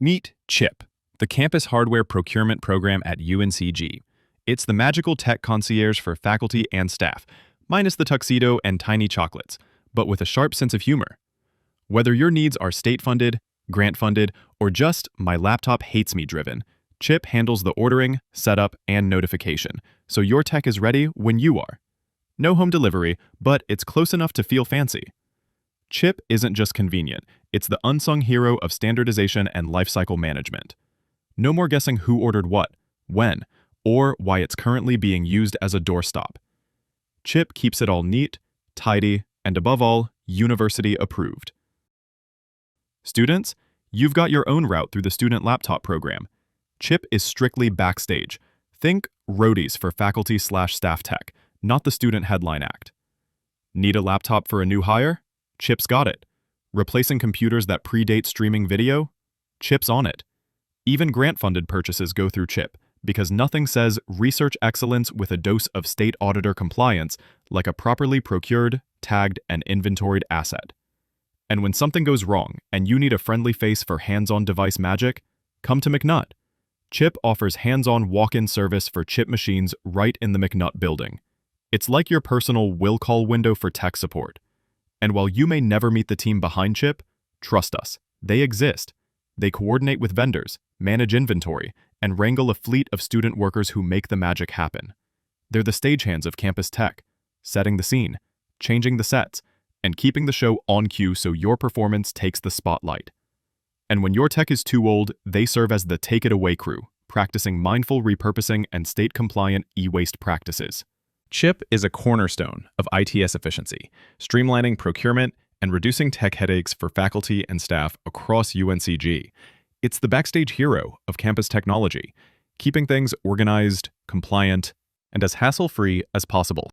Meet CHiP, the Campus Hardware Procurement Program at UNCG. It's the magical tech concierge for faculty and staff, minus the tuxedo and tiny chocolates, but with a sharp sense of humor. Whether your needs are state-funded, grant-funded, or just my laptop hates me driven, CHiP handles the ordering, setup, and notification, so your tech is ready when you are. No home delivery, but it's close enough to feel fancy. CHiP isn't just convenient, it's the unsung hero of standardization and lifecycle management. No more guessing who ordered what, when, or why it's currently being used as a doorstop. CHiP keeps it all neat, tidy, and above all, university approved. Students, you've got your own route through the student laptop program. CHiP is strictly Backstage. Think roadies for faculty/staff tech, not the student headline act. Need a laptop for a new hire? CHiP's got it. Replacing computers that predate streaming video? CHiP's on it. Even grant-funded purchases go through CHiP, because nothing says research excellence with a dose of state auditor compliance like a properly procured, tagged, and inventoried asset. And when something goes wrong and you need a friendly face for hands-on device magic, come to McNutt. CHiP offers hands-on walk-in service for CHiP machines right in the McNutt building. It's like your personal will call window for tech support. And while you may never meet the team behind CHiP, trust us, they exist. They coordinate with vendors, manage inventory, and wrangle a fleet of student workers who make the magic happen. They're the stagehands of campus tech, setting the scene, changing the sets, and keeping the show on cue so your performance takes the spotlight. And when your tech is too old, they serve as the take-it-away crew, practicing mindful repurposing and state-compliant e-waste practices. CHiP is a cornerstone of ITS efficiency, streamlining procurement and reducing tech headaches for faculty and staff across UNCG. It's the Backstage hero of campus technology, keeping things organized, compliant, and as hassle-free as possible.